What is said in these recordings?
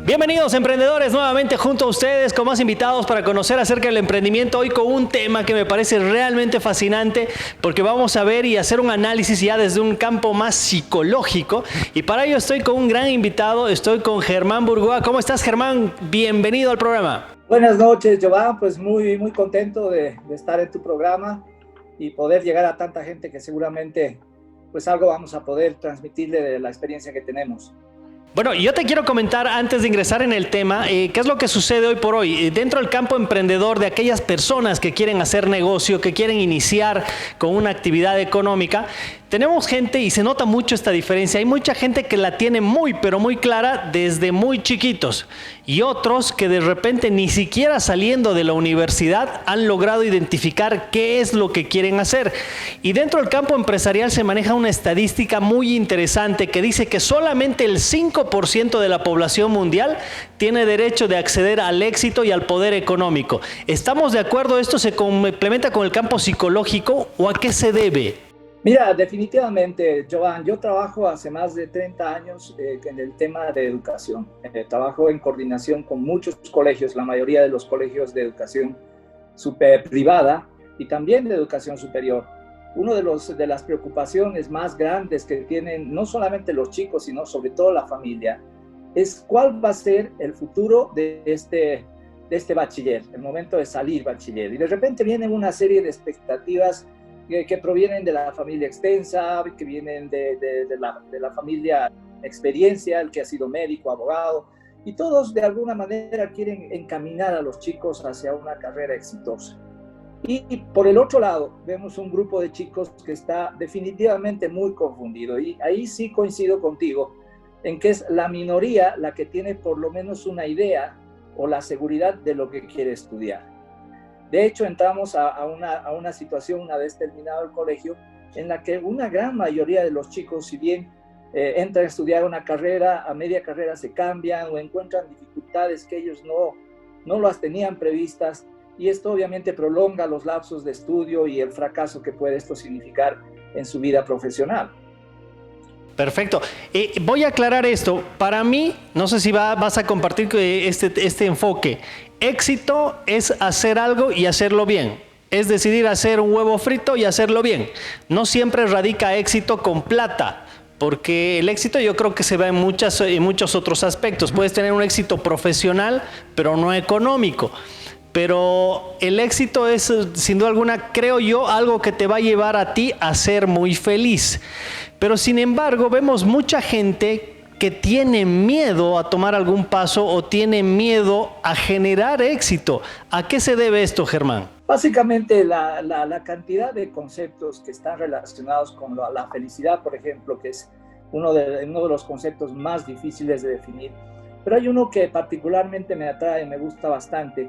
Bienvenidos emprendedores, nuevamente junto a ustedes con más invitados para conocer acerca del emprendimiento, hoy con un tema que me parece realmente fascinante porque vamos a ver y hacer un análisis ya desde un campo más psicológico, y para ello estoy con un gran invitado, estoy con Germán Burgoa. ¿Cómo estás, Germán? Bienvenido al programa. Buenas noches, Giovanni, pues muy contento de estar en tu programa y poder llegar a tanta gente que seguramente pues algo vamos a poder transmitirle de la experiencia que tenemos. Bueno, yo te quiero comentar antes de ingresar en el tema, qué es lo que sucede hoy por hoy dentro del campo emprendedor de aquellas personas que quieren hacer negocio, que quieren iniciar con una actividad económica. Tenemos gente y se nota mucho esta diferencia. Hay mucha gente que la tiene muy, pero muy clara desde muy chiquitos, y otros que de repente ni siquiera saliendo de la universidad han logrado identificar qué es lo que quieren hacer. Y dentro del campo empresarial se maneja una estadística muy interesante que dice que solamente el 5% de la población mundial tiene derecho de acceder al éxito y al poder económico. ¿Estamos de acuerdo? ¿Esto se complementa con el campo psicológico o a qué se debe? Mira, definitivamente, Giovanni, yo trabajo hace más de 30 años en el tema de educación. Trabajo en coordinación con muchos colegios, la mayoría de los colegios de educación privada y también de educación superior. Una de las preocupaciones más grandes que tienen no solamente los chicos, sino sobre todo la familia, es cuál va a ser el futuro de este bachiller, el momento de salir bachiller. Y de repente vienen una serie de expectativas que provienen de la familia extensa, que vienen de la familia experiencia, el que ha sido médico, abogado, y todos de alguna manera quieren encaminar a los chicos hacia una carrera exitosa. Y por el otro lado, vemos un grupo de chicos que está definitivamente muy confundido, y ahí sí coincido contigo, en que es la minoría la que tiene por lo menos una idea o la seguridad de lo que quiere estudiar. De hecho, entramos a una situación una vez terminado el colegio en la que una gran mayoría de los chicos, si bien entran a estudiar una carrera, a media carrera se cambian o encuentran dificultades que ellos no las tenían previstas, y esto obviamente prolonga los lapsos de estudio y el fracaso que puede esto significar en su vida profesional. Perfecto. Voy a aclarar esto. Para mí, no sé si vas a compartir este enfoque. Éxito es hacer algo y hacerlo bien. Es decidir hacer un huevo frito y hacerlo bien. No siempre radica éxito con plata, porque el éxito yo creo que se va en muchos otros aspectos. Puedes tener un éxito profesional, pero no económico. Pero el éxito es, sin duda alguna, creo yo, algo que te va a llevar a ti a ser muy feliz. Pero sin embargo, vemos mucha gente que tiene miedo a tomar algún paso o tiene miedo a generar éxito. ¿A qué se debe esto, Germán? Básicamente la cantidad de conceptos que están relacionados con la felicidad, por ejemplo, que es uno de los conceptos más difíciles de definir. Pero hay uno que particularmente me atrae, me gusta bastante,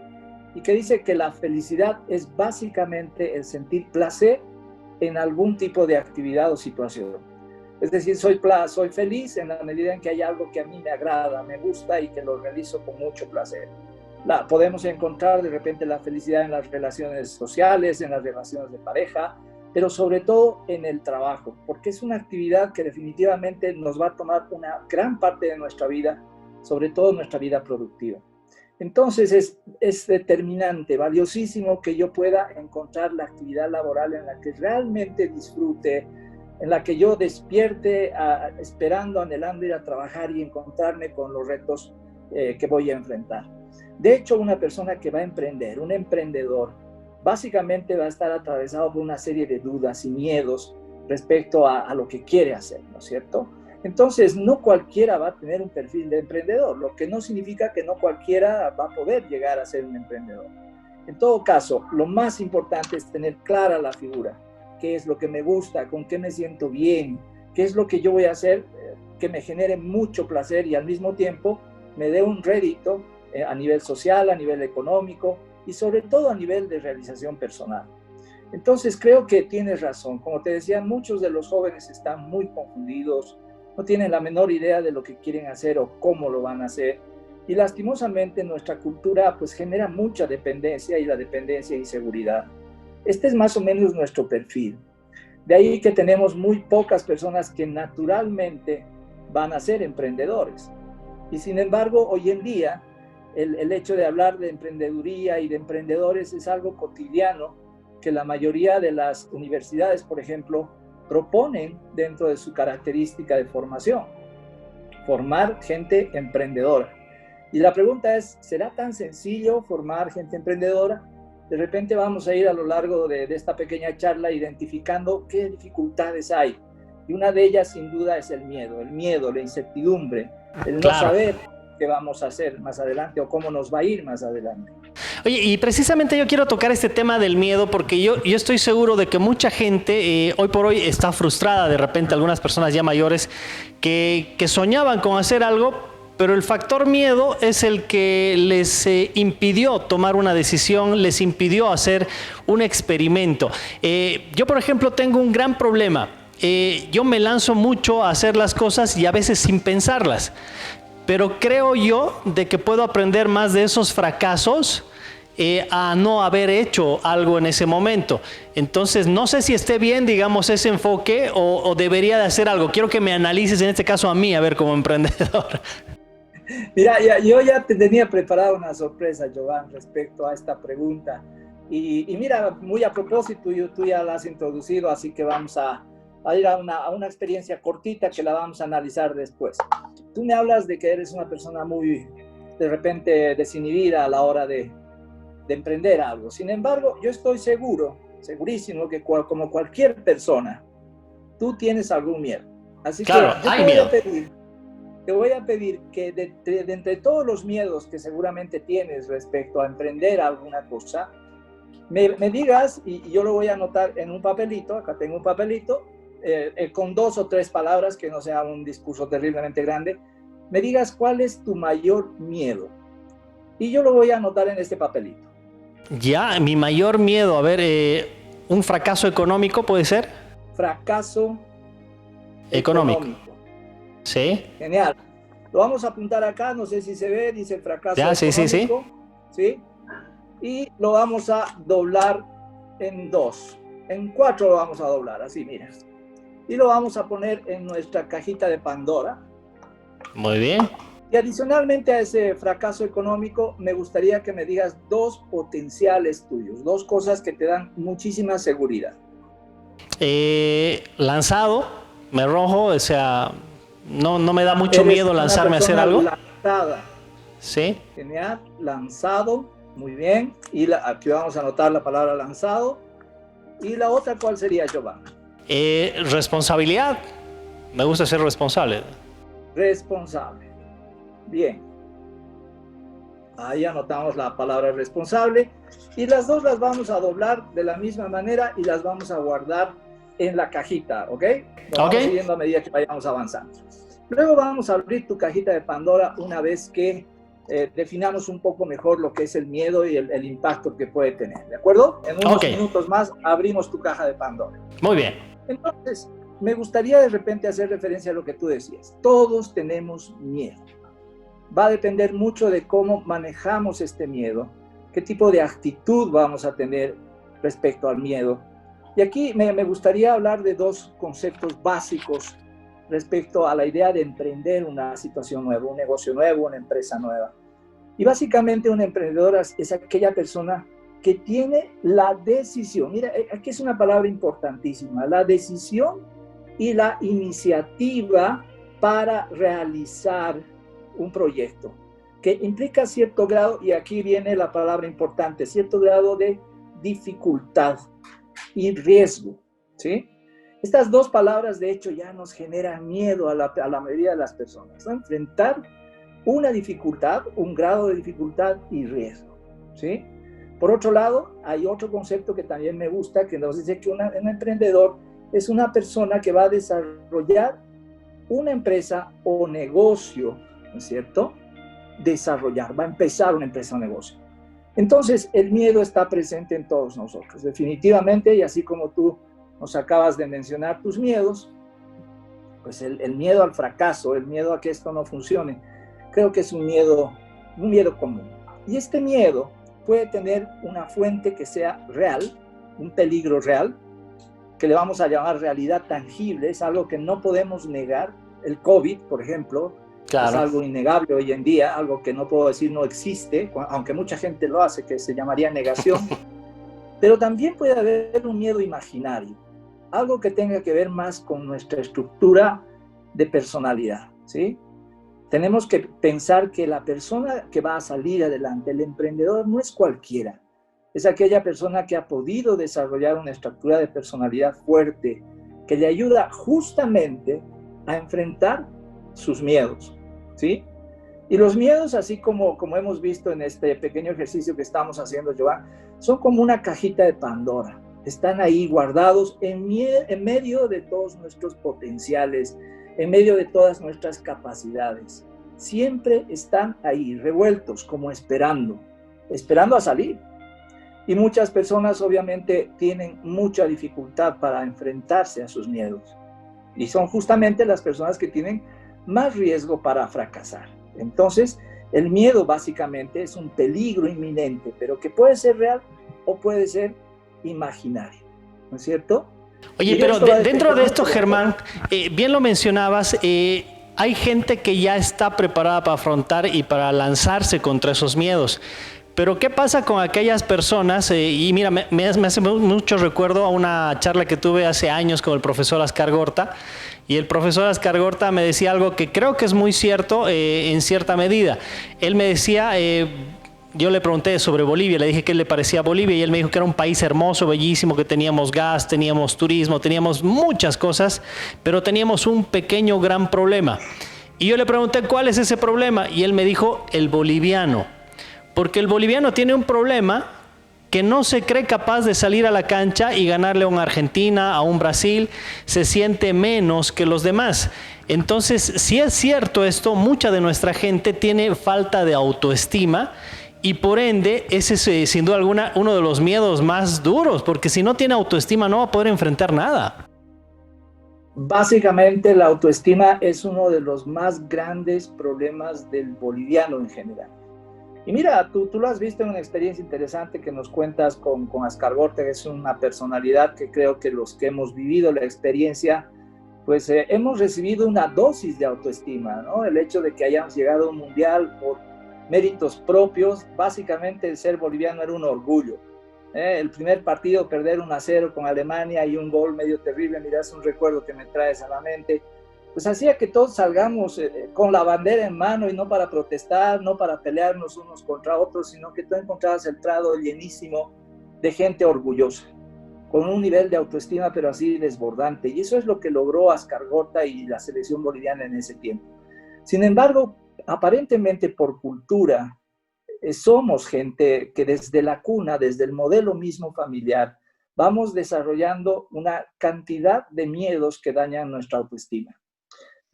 y que dice que la felicidad es básicamente el sentir placer en algún tipo de actividad o situación. Es decir, soy feliz en la medida en que hay algo que a mí me agrada, me gusta y que lo realizo con mucho placer. Podemos encontrar de repente la felicidad en las relaciones sociales, en las relaciones de pareja, pero sobre todo en el trabajo, porque es una actividad que definitivamente nos va a tomar una gran parte de nuestra vida, sobre todo nuestra vida productiva. Entonces es determinante, valiosísimo que yo pueda encontrar la actividad laboral en la que realmente disfrute, en la que yo despierte esperando, anhelando ir a trabajar y encontrarme con los retos que voy a enfrentar. De hecho, una persona que va a emprender, un emprendedor, básicamente va a estar atravesado por una serie de dudas y miedos respecto a lo que quiere hacer, ¿no es cierto? Entonces, no cualquiera va a tener un perfil de emprendedor, lo que no significa que no cualquiera va a poder llegar a ser un emprendedor. En todo caso, lo más importante es tener clara la figura. ¿Qué es lo que me gusta? ¿Con qué me siento bien? ¿Qué es lo que yo voy a hacer que me genere mucho placer y al mismo tiempo me dé un rédito a nivel social, a nivel económico y sobre todo a nivel de realización personal? Entonces creo que tienes razón. Como te decía, muchos de los jóvenes están muy confundidos, no tienen la menor idea de lo que quieren hacer o cómo lo van a hacer. Y lastimosamente nuestra cultura pues genera mucha dependencia, y la dependencia e inseguridad. Este es más o menos nuestro perfil. De ahí que tenemos muy pocas personas que naturalmente van a ser emprendedores. Y sin embargo, hoy en día, el hecho de hablar de emprendeduría y de emprendedores es algo cotidiano que la mayoría de las universidades, por ejemplo, proponen dentro de su característica de formación, formar gente emprendedora. Y la pregunta es, ¿será tan sencillo formar gente emprendedora? De repente vamos a ir a lo largo de esta pequeña charla identificando qué dificultades hay. Y una de ellas, sin duda, es el miedo, la incertidumbre, el no saber qué vamos a hacer más adelante o cómo nos va a ir más adelante. Oye, y precisamente yo quiero tocar este tema del miedo porque yo estoy seguro de que mucha gente hoy por hoy está frustrada, de repente algunas personas ya mayores que soñaban con hacer algo, pero el factor miedo es el que les impidió tomar una decisión, les impidió hacer un experimento. Yo, por ejemplo, tengo un gran problema. Yo me lanzo mucho a hacer las cosas y a veces sin pensarlas, pero creo yo de que puedo aprender más de esos fracasos a no haber hecho algo en ese momento. Entonces, no sé si esté bien, digamos, ese enfoque o debería de hacer algo. Quiero que me analices, en este caso a mí, a ver, como emprendedor. Mira, yo ya te tenía preparada una sorpresa, Jovan, respecto a esta pregunta. Y mira, muy a propósito, tú ya la has introducido, así que vamos a ir a una experiencia cortita que la vamos a analizar después. Tú me hablas de que eres una persona muy, de repente, desinhibida a la hora de emprender algo. Sin embargo, yo estoy segurísimo que como cualquier persona, tú tienes algún miedo. Así claro, que hay miedo. Te voy a pedir que de entre todos los miedos que seguramente tienes respecto a emprender alguna cosa, me digas, y yo lo voy a anotar en un papelito, acá tengo un papelito, con 2 o 3 palabras, que no sea un discurso terriblemente grande, me digas cuál es tu mayor miedo. Y yo lo voy a anotar en este papelito. Ya, mi mayor miedo, a ver, ¿un fracaso económico puede ser? Fracaso económico. Sí. Genial. Lo vamos a apuntar acá, no sé si se ve, dice el fracaso económico. Sí. Y lo vamos a doblar en 2. En 4 lo vamos a doblar, así, mira. Y lo vamos a poner en nuestra cajita de Pandora. Muy bien. Y adicionalmente a ese fracaso económico, me gustaría que me digas 2 potenciales tuyos, 2 cosas que te dan muchísima seguridad. Lanzado, me rojo, o sea, no me da mucho miedo lanzarme a hacer algo. Lanzada. Sí. Genial, lanzado, muy bien. Y aquí vamos a anotar la palabra lanzado. ¿Y la otra cuál sería, Giovanna? Responsabilidad. Me gusta ser responsable. Responsable. Bien. Ahí anotamos la palabra responsable. Y las 2 las vamos a doblar de la misma manera y las vamos a guardar en la cajita, ¿ok? Lo vamos siguiendo a medida que vayamos avanzando. Luego vamos a abrir tu cajita de Pandora una vez que definamos un poco mejor lo que es el miedo y el impacto que puede tener, ¿de acuerdo? En unos minutos más abrimos tu caja de Pandora. Muy bien. Entonces, me gustaría de repente hacer referencia a lo que tú decías. Todos tenemos miedo. Va a depender mucho de cómo manejamos este miedo, qué tipo de actitud vamos a tener respecto al miedo. Y aquí me gustaría hablar de 2 conceptos básicos respecto a la idea de emprender una situación nueva, un negocio nuevo, una empresa nueva. Y básicamente un emprendedor es aquella persona que tiene la decisión. Mira, aquí es una palabra importantísima, la decisión y la iniciativa para realizar un proyecto, que implica cierto grado, y aquí viene la palabra importante, cierto grado de dificultad y riesgo, ¿sí? Estas 2 palabras, de hecho, ya nos generan miedo a la mayoría de las personas, ¿no? Enfrentar una dificultad, un grado de dificultad y riesgo, ¿sí? Por otro lado, hay otro concepto que también me gusta, que nos dice que un emprendedor es una persona que va a desarrollar una empresa o negocio, ¿no es cierto? Va a empezar una empresa o negocio. Entonces, el miedo está presente en todos nosotros, definitivamente, y así como tú nos acabas de mencionar tus miedos, pues el miedo al fracaso, el miedo a que esto no funcione, creo que es un miedo común. Y este miedo puede tener una fuente que sea real, un peligro real, que le vamos a llamar realidad tangible, es algo que no podemos negar. El COVID, por ejemplo, Es Claro. algo innegable hoy en día, algo que no puedo decir no existe, aunque mucha gente lo hace, que se llamaría negación. Pero también puede haber un miedo imaginario, algo que tenga que ver más con nuestra estructura de personalidad, ¿sí? Tenemos que pensar que la persona que va a salir adelante, el emprendedor, no es cualquiera. Es aquella persona que ha podido desarrollar una estructura de personalidad fuerte, que le ayuda justamente a enfrentar sus miedos, ¿sí? Y los miedos, así como hemos visto en este pequeño ejercicio que estamos haciendo, Joan, son como una cajita de Pandora. Están ahí guardados en medio de todos nuestros potenciales, en medio de todas nuestras capacidades. Siempre están ahí, revueltos, como esperando a salir. Y muchas personas obviamente tienen mucha dificultad para enfrentarse a sus miedos. Y son justamente las personas que tienen más riesgo para fracasar. Entonces, el miedo básicamente es un peligro inminente, pero que puede ser real o puede ser imaginario, ¿no es cierto? Oye, pero dentro de esto, Germán, bien lo mencionabas, hay gente que ya está preparada para afrontar y para lanzarse contra esos miedos. Pero ¿qué pasa con aquellas personas? Y mira, me hace mucho recuerdo a una charla que tuve hace años con el profesor Ascar Gorta. Y el profesor Ascar Gorta me decía algo que creo que es muy cierto en cierta medida. Él me decía, yo le pregunté sobre Bolivia, le dije qué le parecía a Bolivia y él me dijo que era un país hermoso, bellísimo, que teníamos gas, teníamos turismo, teníamos muchas cosas, pero teníamos un pequeño gran problema. Y yo le pregunté cuál es ese problema y él me dijo el boliviano. Porque el boliviano tiene un problema que no se cree capaz de salir a la cancha y ganarle a una Argentina, a un Brasil, se siente menos que los demás. Entonces, si es cierto esto, mucha de nuestra gente tiene falta de autoestima y por ende, ese es sin duda alguna uno de los miedos más duros, porque si no tiene autoestima no va a poder enfrentar nada. Básicamente, la autoestima es uno de los más grandes problemas del boliviano en general. Y mira, tú lo has visto en una experiencia interesante que nos cuentas con Ascar Gorta, que es una personalidad que creo que los que hemos vivido la experiencia, pues hemos recibido una dosis de autoestima, ¿no? El hecho de que hayamos llegado a un mundial por méritos propios, básicamente el ser boliviano era un orgullo. El primer partido, perder 1-0 con Alemania y un gol medio terrible, mira, es un recuerdo que me traes a la mente. Pues hacía que todos salgamos con la bandera en mano y no para protestar, no para pelearnos unos contra otros, sino que tú encontrabas el trado llenísimo de gente orgullosa, con un nivel de autoestima pero así desbordante. Y eso es lo que logró Ascar Gorta y la selección boliviana en ese tiempo. Sin embargo, aparentemente por cultura, somos gente que desde la cuna, desde el modelo mismo familiar, vamos desarrollando una cantidad de miedos que dañan nuestra autoestima.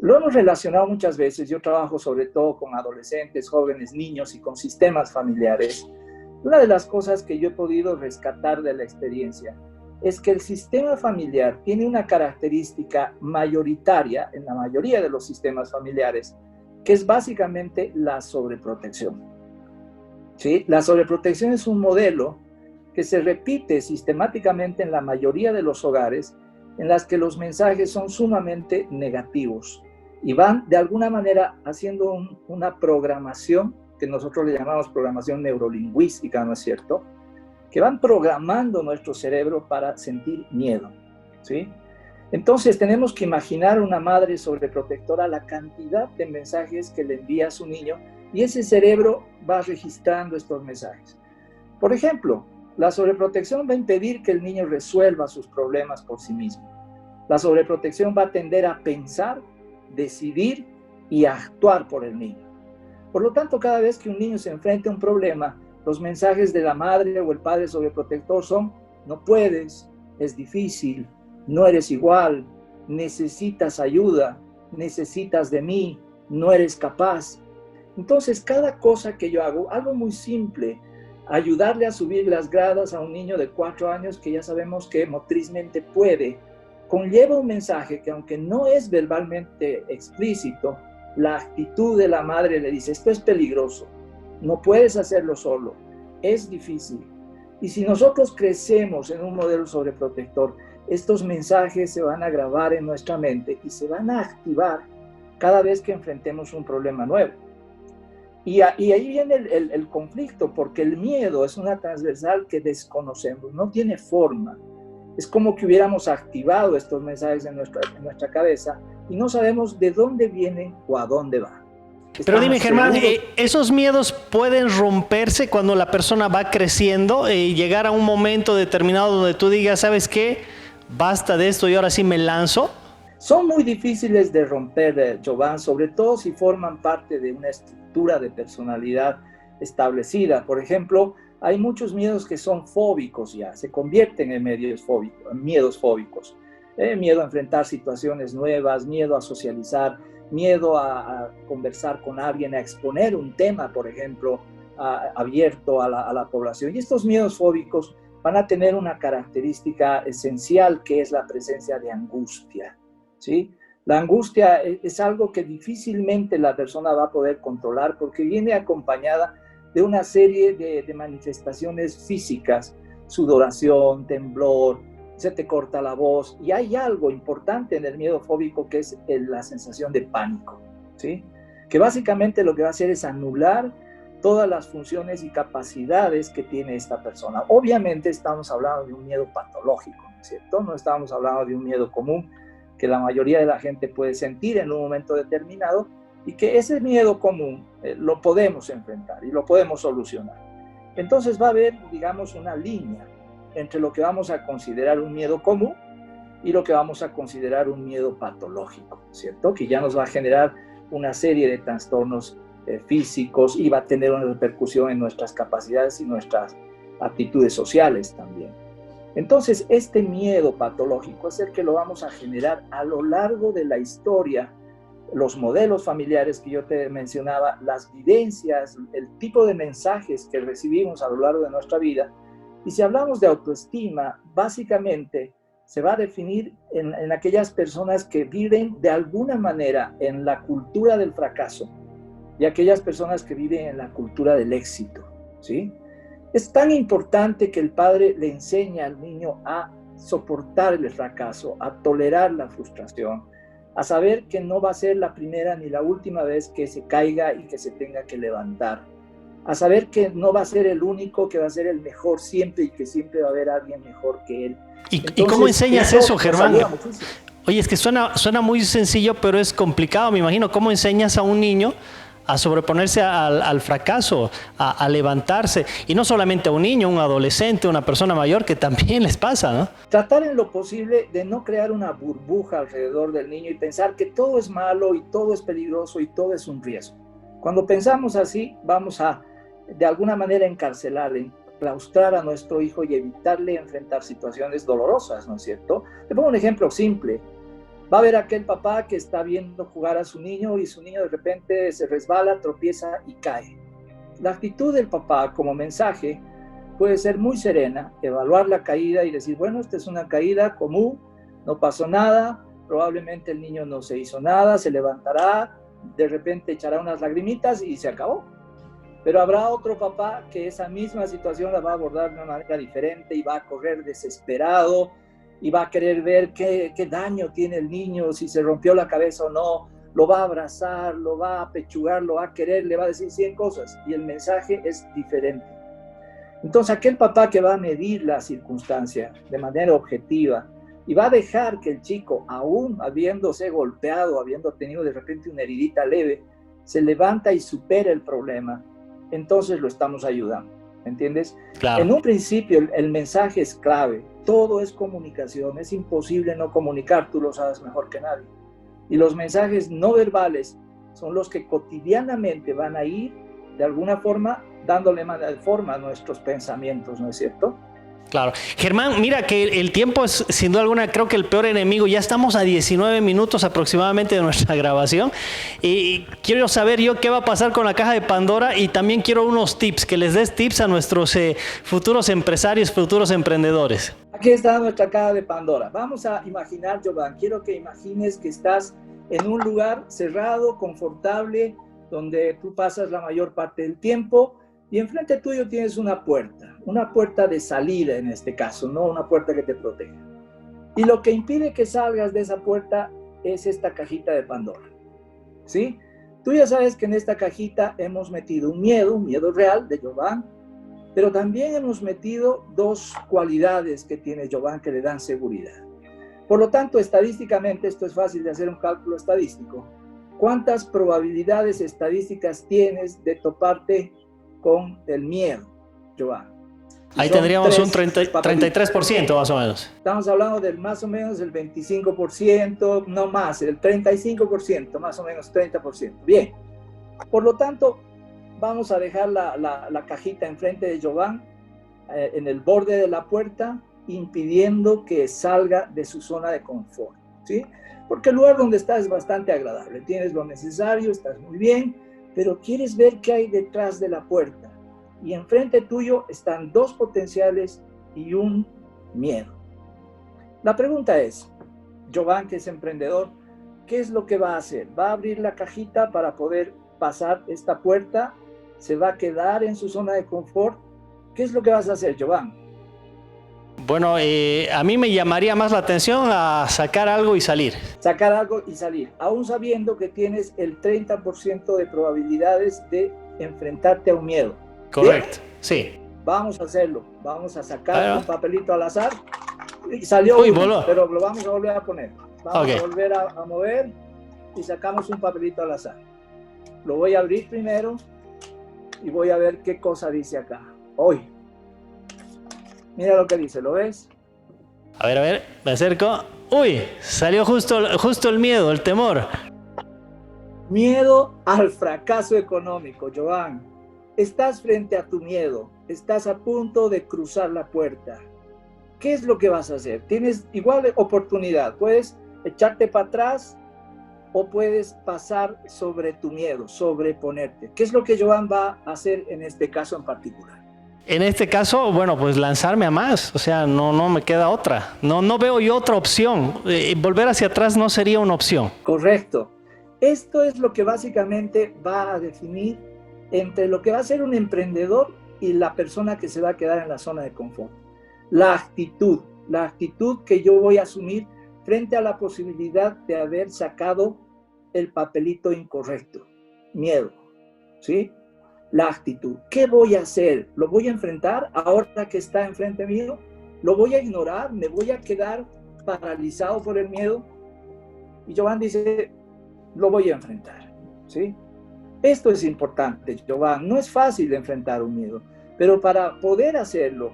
Lo hemos relacionado muchas veces, yo trabajo sobre todo con adolescentes, jóvenes, niños y con sistemas familiares. Una de las cosas que yo he podido rescatar de la experiencia es que el sistema familiar tiene una característica mayoritaria en la mayoría de los sistemas familiares, que es básicamente la sobreprotección. ¿Sí? La sobreprotección es un modelo que se repite sistemáticamente en la mayoría de los hogares en las que los mensajes son sumamente negativos y van de alguna manera haciendo una programación que nosotros le llamamos programación neurolingüística, ¿no es cierto? Que van programando nuestro cerebro para sentir miedo, ¿sí? Entonces tenemos que imaginar una madre sobreprotectora, la cantidad de mensajes que le envía a su niño y ese cerebro va registrando estos mensajes. Por ejemplo, la sobreprotección va a impedir que el niño resuelva sus problemas por sí mismo. La sobreprotección va a tender a pensar, decidir y a actuar por el niño. Por lo tanto, cada vez que un niño se enfrenta a un problema, los mensajes de la madre o el padre sobreprotector son: no puedes, es difícil, no eres igual, necesitas ayuda, necesitas de mí, no eres capaz. Entonces, cada cosa que yo hago, algo muy simple, ayudarle a subir las gradas a un niño de 4 años que ya sabemos que motrizmente puede, conlleva un mensaje que, aunque no es verbalmente explícito, la actitud de la madre le dice: esto es peligroso, no puedes hacerlo solo, es difícil. Y si nosotros crecemos en un modelo sobreprotector, estos mensajes se van a grabar en nuestra mente y se van a activar cada vez que enfrentemos un problema nuevo. Y ahí viene el conflicto, porque el miedo es una transversal que desconocemos, no tiene forma. Es como que hubiéramos activado estos mensajes en nuestra cabeza y no sabemos de dónde vienen o a dónde van. Pero dime, Germán, ¿esos miedos pueden romperse cuando la persona va creciendo y llegar a un momento determinado donde tú digas, ¿sabes qué? Basta de esto y ahora sí me lanzo? Son muy difíciles de romper, Jovan, sobre todo si forman parte de una estructura de personalidad establecida. Por ejemplo, hay muchos miedos que son fóbicos ya, se convierten en miedos fóbicos. Miedo a enfrentar situaciones nuevas, miedo a socializar, miedo a conversar con alguien, a exponer un tema, por ejemplo, abierto a la población. Y estos miedos fóbicos van a tener una característica esencial, que es la presencia de angustia, ¿sí? La angustia es algo que difícilmente la persona va a poder controlar, porque viene acompañada de una serie de manifestaciones físicas, sudoración, temblor, se te corta la voz, y hay algo importante en el miedo fóbico que es la sensación de pánico, ¿sí? Que básicamente lo que va a hacer es anular todas las funciones y capacidades que tiene esta persona. Obviamente estamos hablando de un miedo patológico, ¿no es cierto? No estamos hablando de un miedo común que la mayoría de la gente puede sentir en un momento determinado, y que ese miedo común lo podemos enfrentar y lo podemos solucionar. Entonces va a haber, digamos, una línea entre lo que vamos a considerar un miedo común y lo que vamos a considerar un miedo patológico, ¿cierto? Que ya nos va a generar una serie de trastornos físicos y va a tener una repercusión en nuestras capacidades y nuestras aptitudes sociales también. Entonces, este miedo patológico es el que lo vamos a generar a lo largo de la historia. Los modelos familiares que yo te mencionaba, las vivencias, el tipo de mensajes que recibimos a lo largo de nuestra vida. Y si hablamos de autoestima, básicamente se va a definir en aquellas personas que viven de alguna manera en la cultura del fracaso y aquellas personas que viven en la cultura del éxito, ¿sí? Es tan importante que el padre le enseñe al niño a soportar el fracaso, a tolerar la frustración, a saber que no va a ser la primera ni la última vez que se caiga y que se tenga que levantar, a saber que no va a ser el único, que va a ser el mejor siempre y que siempre va a haber alguien mejor que él. Entonces, ¿y cómo enseñas eso, Germán? Oye, es que suena muy sencillo, pero es complicado, me imagino. ¿Cómo enseñas a un niño a sobreponerse al fracaso, a levantarse? Y no solamente a un niño, un adolescente, una persona mayor, que también les pasa, ¿no? Tratar en lo posible de no crear una burbuja alrededor del niño y pensar que todo es malo y todo es peligroso y todo es un riesgo. Cuando pensamos así, vamos a, de alguna manera, encarcelar, enclaustrar a nuestro hijo y evitarle enfrentar situaciones dolorosas, ¿no es cierto? Te pongo un ejemplo simple. Va a haber aquel papá que está viendo jugar a su niño y su niño de repente se resbala, tropieza y cae. La actitud del papá como mensaje puede ser muy serena, evaluar la caída y decir, bueno, esta es una caída común, no pasó nada, probablemente el niño no se hizo nada, se levantará, de repente echará unas lagrimitas y se acabó. Pero habrá otro papá que esa misma situación la va a abordar de una manera diferente y va a correr desesperado y va a querer ver qué daño tiene el niño, si se rompió la cabeza o no, lo va a abrazar, lo va a apechugar, lo va a querer, le va a decir 100 cosas y el mensaje es diferente. Entonces aquel papá que va a medir la circunstancia de manera objetiva y va a dejar que el chico, aún habiéndose golpeado, habiendo tenido de repente una heridita leve, se levanta y supera el problema, entonces lo estamos ayudando, ¿entiendes? Claro. En un principio el mensaje es clave, todo es comunicación, es imposible no comunicar, tú lo sabes mejor que nadie. Y los mensajes no verbales son los que cotidianamente van a ir, de alguna forma, dándole forma a nuestros pensamientos, ¿no es cierto? Claro. Germán, mira que el tiempo es sin duda alguna creo que el peor enemigo. Ya estamos a 19 minutos aproximadamente de nuestra grabación y quiero saber yo qué va a pasar con la caja de Pandora y también quiero unos tips, que les des tips a nuestros futuros empresarios, futuros emprendedores. Aquí está nuestra caja de Pandora. Vamos a imaginar, Jovan, quiero que imagines que estás en un lugar cerrado, confortable, donde tú pasas la mayor parte del tiempo. Y enfrente tuyo tienes una puerta de salida en este caso, no una puerta que te proteja. Y lo que impide que salgas de esa puerta es esta cajita de Pandora. ¿sí? Tú ya sabes que en esta cajita hemos metido un miedo real de Jovan, pero también hemos metido dos cualidades que tiene Jovan que le dan seguridad. Por lo tanto, estadísticamente, esto es fácil de hacer un cálculo estadístico. ¿Cuántas probabilidades estadísticas tienes de toparte con el miedo, Jovan? Ahí tendríamos un 33% más o menos. Estamos hablando del más o menos el 25%, no más, el 35%, más o menos 30%. Bien, por lo tanto, vamos a dejar la cajita enfrente de Jovan, en el borde de la puerta, impidiendo que salga de su zona de confort, ¿sí? Porque el lugar donde estás es bastante agradable, tienes lo necesario, estás muy bien, pero quieres ver qué hay detrás de la puerta. Y enfrente tuyo están dos potenciales y un miedo. La pregunta es, Jovan, que es emprendedor, ¿qué es lo que va a hacer? ¿Va a abrir la cajita para poder pasar esta puerta? ¿Se va a quedar en su zona de confort? ¿Qué es lo que vas a hacer, Jovan? Bueno, a mí me llamaría más la atención a sacar algo y salir. Sacar algo y salir, aún sabiendo que tienes el 30% de probabilidades de enfrentarte a un miedo. Correcto, ¿bien? Sí. Vamos a hacerlo. Vamos a sacar un papelito al azar. Y salió uno, pero lo vamos a volver a poner. Vamos a volver a mover y sacamos un papelito al azar. Lo voy a abrir primero y voy a ver qué cosa dice acá. Hoy. Mira lo que dice, ¿lo ves? A ver, me acerco. Uy, salió justo el miedo, el temor. Miedo al fracaso económico, Jovan. Estás frente a tu miedo, estás a punto de cruzar la puerta. ¿Qué es lo que vas a hacer? Tienes igual oportunidad, puedes echarte para atrás o puedes pasar sobre tu miedo, sobreponerte. ¿Qué es lo que Jovan va a hacer en este caso en particular? En este caso, bueno, pues lanzarme a más, o sea, no me queda otra. No veo yo otra opción. Volver hacia atrás no sería una opción. Correcto. Esto es lo que básicamente va a definir entre lo que va a ser un emprendedor y la persona que se va a quedar en la zona de confort. La actitud que yo voy a asumir frente a la posibilidad de haber sacado el papelito incorrecto. Miedo, ¿sí? La actitud. ¿Qué voy a hacer? ¿Lo voy a enfrentar ahora que está enfrente mío? ¿Lo voy a ignorar? ¿Me voy a quedar paralizado por el miedo? Y Jovan dice, lo voy a enfrentar, ¿sí? Esto es importante, Jovan. No es fácil de enfrentar un miedo, pero para poder hacerlo,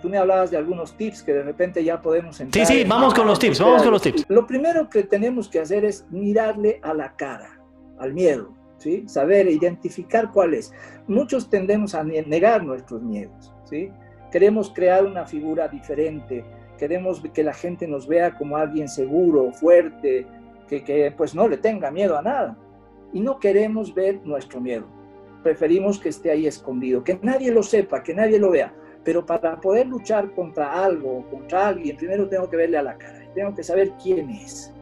tú me hablabas de algunos tips que de repente ya podemos entrar. Sí, vamos con los tips. Lo primero que tenemos que hacer es mirarle a la cara, al miedo, ¿sí? Saber identificar cuál es. Muchos tendemos a negar nuestros miedos, ¿sí? Queremos crear una figura diferente, queremos que la gente nos vea como alguien seguro, fuerte, que pues no le tenga miedo a nada. Y no queremos ver nuestro miedo. Preferimos que esté ahí escondido, que nadie lo sepa, que nadie lo vea. Pero para poder luchar contra algo o contra alguien, primero tengo que verle a la cara. Tengo que saber quién es.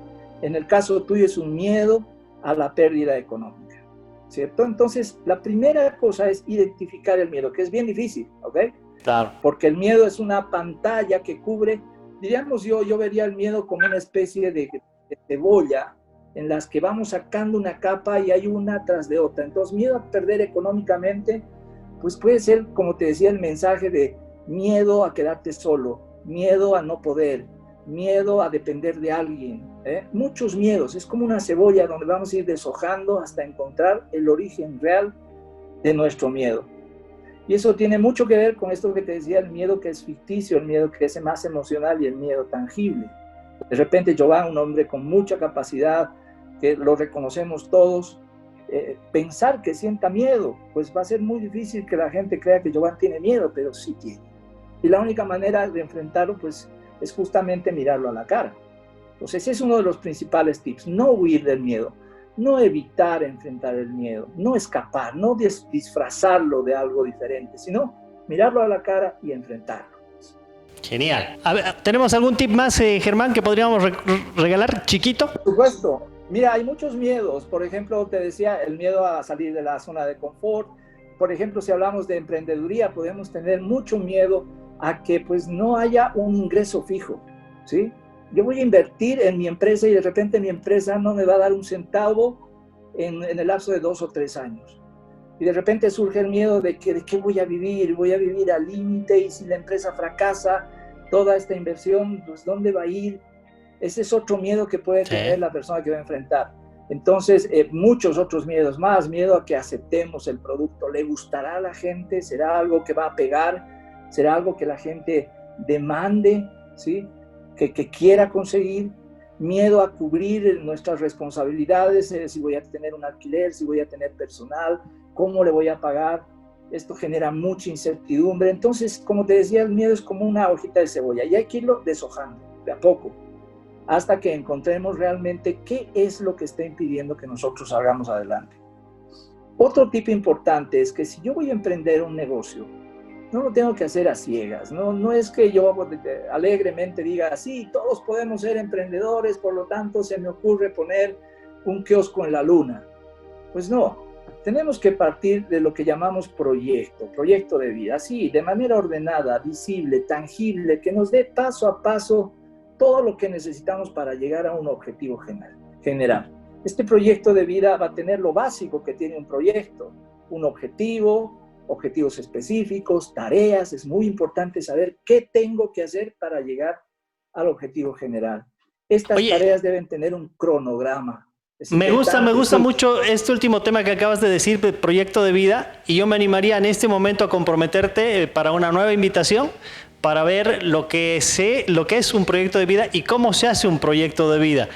En el caso tuyo es un miedo a la pérdida económica, ¿cierto? Entonces, la primera cosa es identificar el miedo, que es bien difícil, ¿ok? Claro. Porque el miedo es una pantalla que cubre, diríamos yo vería el miedo como una especie de cebolla en las que vamos sacando una capa y hay una tras de otra. Entonces, miedo a perder económicamente, pues puede ser, como te decía, el mensaje de miedo a quedarte solo, miedo a no poder, miedo a depender de alguien, muchos miedos. Es como una cebolla donde vamos a ir deshojando hasta encontrar el origen real de nuestro miedo. Y eso tiene mucho que ver con esto que te decía, el miedo que es ficticio, el miedo que es más emocional y el miedo tangible. De repente Jovan, un hombre con mucha capacidad, que lo reconocemos todos, pensar que sienta miedo, pues va a ser muy difícil que la gente crea que Jovan tiene miedo, pero sí tiene. Y la única manera de enfrentarlo, pues, es justamente mirarlo a la cara. Entonces, ese es uno de los principales tips, no huir del miedo, no evitar enfrentar el miedo, no escapar, no disfrazarlo de algo diferente, sino mirarlo a la cara y enfrentarlo. Genial. A ver, ¿tenemos algún tip más, Germán, que podríamos regalar chiquito? Por supuesto. Mira, hay muchos miedos. Por ejemplo, te decía, el miedo a salir de la zona de confort. Por ejemplo, si hablamos de emprendeduría, podemos tener mucho miedo a que pues no haya un ingreso fijo, ¿sí? Yo voy a invertir en mi empresa y de repente mi empresa no me va a dar un centavo en el lapso de 2 o 3 años. Y de repente surge el miedo de qué voy a vivir al límite, y si la empresa fracasa, toda esta inversión, pues ¿dónde va a ir? Ese es otro miedo que puede tener la persona que va a enfrentar. Entonces, muchos otros miedos más, miedo a que aceptemos el producto. ¿Le gustará a la gente? ¿Será algo que va a pegar? ¿Será algo que la gente demande? ¿Sí? Que quiera conseguir. Miedo a cubrir nuestras responsabilidades, si voy a tener un alquiler, si voy a tener personal, cómo le voy a pagar. Esto genera mucha incertidumbre. Entonces, como te decía, el miedo es como una hojita de cebolla y hay que irlo deshojando de a poco hasta que encontremos realmente qué es lo que está impidiendo que nosotros salgamos adelante. Otro tip importante es que si yo voy a emprender un negocio, no lo tengo que hacer a ciegas, no es que yo alegremente diga, sí, todos podemos ser emprendedores, por lo tanto se me ocurre poner un kiosco en la luna. Pues no, tenemos que partir de lo que llamamos proyecto de vida, así, de manera ordenada, visible, tangible, que nos dé paso a paso todo lo que necesitamos para llegar a un objetivo general. Este proyecto de vida va a tener lo básico que tiene un proyecto, un objetivo, objetivos específicos, tareas. Es muy importante saber qué tengo que hacer para llegar al objetivo general. Estas tareas deben tener un cronograma. Me gusta mucho este último tema que acabas de decir, proyecto de vida, y yo me animaría en este momento a comprometerte para una nueva invitación para ver lo que es un proyecto de vida y cómo se hace un proyecto de vida.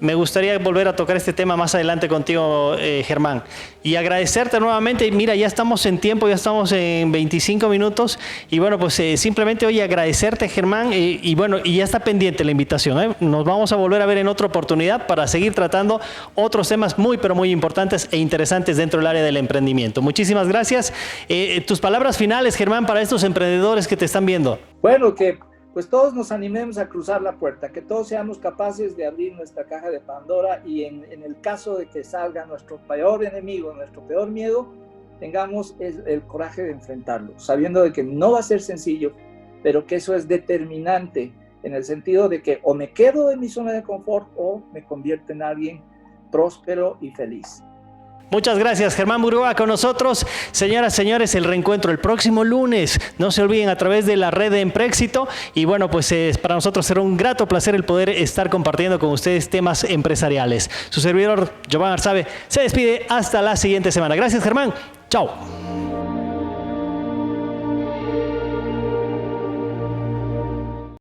Me gustaría volver a tocar este tema más adelante contigo, Germán. Y agradecerte nuevamente. Mira, ya estamos en tiempo, ya estamos en 25 minutos. Y bueno, pues simplemente hoy agradecerte, Germán. Y bueno, y ya está pendiente la invitación, ¿eh? Nos vamos a volver a ver en otra oportunidad para seguir tratando otros temas muy, pero muy importantes e interesantes dentro del área del emprendimiento. Muchísimas gracias. Tus palabras finales, Germán, para estos emprendedores que te están viendo. Bueno, que pues todos nos animemos a cruzar la puerta, que todos seamos capaces de abrir nuestra caja de Pandora y en el caso de que salga nuestro peor enemigo, nuestro peor miedo, tengamos el coraje de enfrentarlo, sabiendo de que no va a ser sencillo, pero que eso es determinante en el sentido de que o me quedo en mi zona de confort o me convierto en alguien próspero y feliz. Muchas gracias, Germán Burgoa con nosotros. Señoras, señores, el reencuentro el próximo lunes. No se olviden a través de la red de Emprexito. Y bueno, pues para nosotros será un grato placer el poder estar compartiendo con ustedes temas empresariales. Su servidor, Giovanni Arzabe, se despide hasta la siguiente semana. Gracias, Germán. Chao.